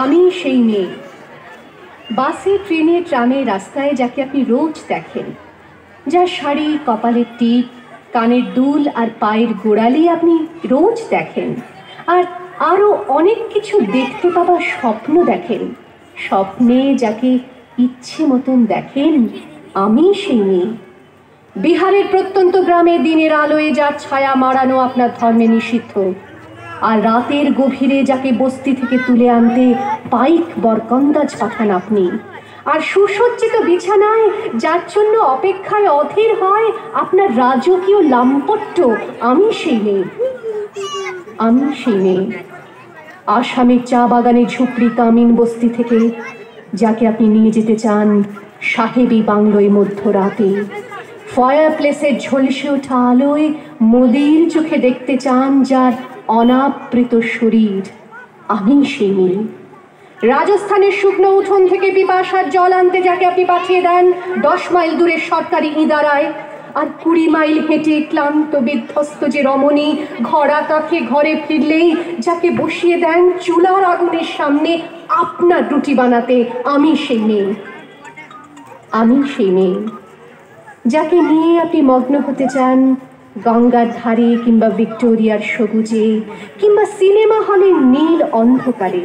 আমি সেই মেয়ে, বাসে, ট্রেনে, ট্রামে, রাস্তায় যাকে আপনি রোজ দেখেন, যার শাড়ি, কপালের টিপ, কানের দুল আর পায়ের গোড়ালি আপনি রোজ দেখেন, আর আরো অনেক কিছু দেখতে পাবার স্বপ্ন দেখেন। স্বপ্নে যাকে ইচ্ছে মতন দেখেন, আমি সেই মেয়ে। বিহারের প্রত্যন্ত গ্রামে দিনের আলোয় যার ছায়া মাড়ানো আপনার ধর্মে নিষিদ্ধ, আর রাতের গভীরে যাকে বস্তি থেকে তুলে আনতে পাইক বরকন্দাজ পাঠান আপনি, আর সুসজ্জিত বিছানায় যার জন্য অপেক্ষায় অধীর হয় আপনার রাজকীয় লাম্পট্য, আমি সেই মেয়ে। আমি সেই মেয়ে। আসামের চা বাগানে ঝুপড়ি কামিন বস্তি থেকে যাকে আপনি নিয়ে যেতে চান সাহেবী বাংলোয় মধ্যরাতে, ফায়ার প্লেসের ঝলসে ওঠা আলোয় মোদির চোখে দেখতে চান যার অনাবৃত শরীর, আমি সেই মেয়ে। রাজস্থানের শুকনো উঠোন থেকে পিপাসার জল আনতে যাকে আপনি পাঠিয়ে দেন 10 মাইল দূরের সরকারি ইদারায়, আর 20 মাইল হেঁটে ক্লান্ত বিধ্বস্ত যে রমণী ঘরা কাঁখে ঘরে ফিরলেই যাকে বসিয়ে দেন চুলার আগুনের সামনে আপনার রুটি বানাতে, আমি সেই মেয়ে। আমি সেই মেয়ে যাকে নিয়ে আপনি মগ্ন হতে চান গঙ্গার ধারে, কিংবা ভিক্টোরিয়ার সবুজে, কিংবা সিনেমা হলের নীল অন্ধকারে,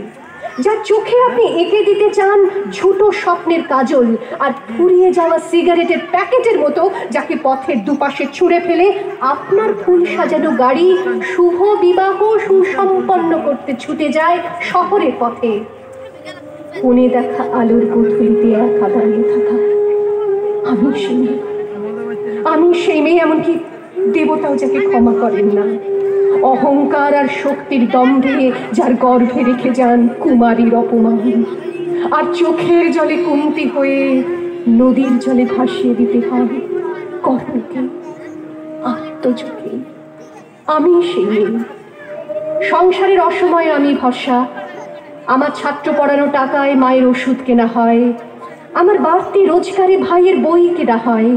যার চোখে আপনি এঁকে দিতে চান ঝুটো স্বপ্নের কাজল, আর ফুরিয়ে যাওয়া সিগারেটের প্যাকেটের মতো যাকে পথের দুপাশে ছুঁড়ে ফেলে আপনার ফুল সাজানো গাড়ি শুভ বিবাহ সুসম্পন্ন করতে ছুটে যায় শহরের পথে। কোণে দেখা আলোর গোধূলিতে একা দাঁড়িয়ে থাকা, আমি সেই মেয়ে। আমি সেই মেয়ে, এমনকি দেবতাও যাকে ক্ষমা করেন না। অহংকার আর শক্তির দম্ভে যার গর্ভে রেখে যান কুমারীর অপমান, আর চোখের জলে কুন্তি হয়ে নদীর জলে ভাসিয়ে দিতে হয় কর্ণকে, আত্মযোগে। আমি সেই মেয়ে। সংসারের অসময়ে আমি ভরসা। আমার ছাত্র পড়ানো টাকায় মায়ের ওষুধ কেনা হয়, আমার বাড়তি রোজগারে ভাইয়ের বই কেনা হয়,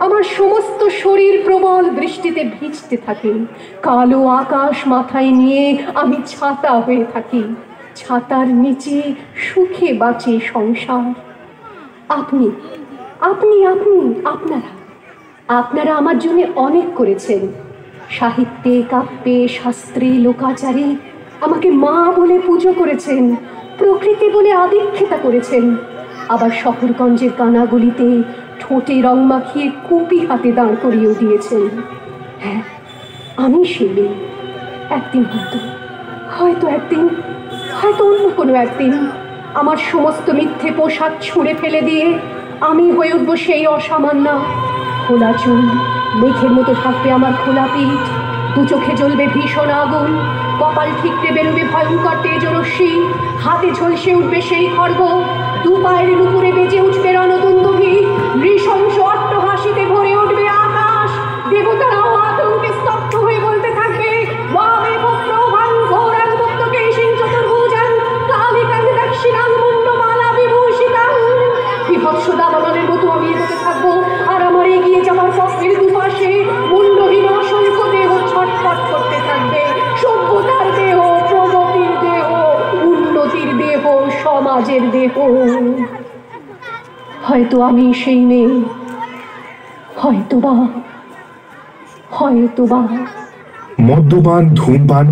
আমার সমস্ত শরীর প্রবল বৃষ্টিতে ভিজতে থাকে, কালো আকাশ মাথায় নিয়ে আমি ছাতা হয়ে থাকি, ছাতার নিচে সুখে বাঁচে সংসার। আপনি আপনি আপনি আপনারা আপনারা আমার জন্য অনেক করেছেন। সাহিত্যে, কাব্যে, শাস্ত্রে, লোকাচারে আমাকে মা বলে পুজো করেছেন, প্রকৃতি বলে আদিক্ষেতা করেছেন। আবার শহরগঞ্জের কানাগলিতে ঠোঁটে রং মাখিয়ে কুপি হাতে দাঁড় করিয়েও দিয়েছেন। হ্যাঁ, আমি সেই মেয়ে। একদিন হয়তো অন্য কোনো একদিন আমার সমস্ত মিথ্যে পোশাক ছুঁড়ে ফেলে দিয়ে আমি হয়ে উঠবো সেই অসামান্য। খোলা চুল, মেঘের মতো থাকবে আমার খোলা পিঠ, দু চোখে জ্বলবে ভীষণ আগুন, কপাল ঠিকতে বেরোবে ভয়ঙ্কর তেজরশ্মি, হাতে ঝলসে উঠবে সেই খড়গ, দু পায়ের উপরে বেজে উঠবে রণদুন্দুভি, নৃশংস অট্টহাসিতে ভরে উঠবে আকাশ। দেবতারাও আতঙ্কে স্তব্ধ হয়ে বলতে থাকবে, ওয়ামে ভদ্রভাং ঘোরাং মুক্তকেশিং চতুর্ভুজাং কালিকাং দক্ষিণাং মুন্ডমালা বিভূষিতাং। বিভৎস দাবানলের মতো আমি এগোতে থাকবো, আর আমার এগিয়ে যাওয়ার পথের দুপাশে মুন্ডহীন অসংখ্য দেহ ছটফট করতে থাকবে। সভ্যতার দেহ, প্রগতির দেহ, উন্নতির দেহ, সমাজের দেহ। হয়তো আমি সেই মেয়ে, হয়তোবা। মদ্যপান, ধূমপান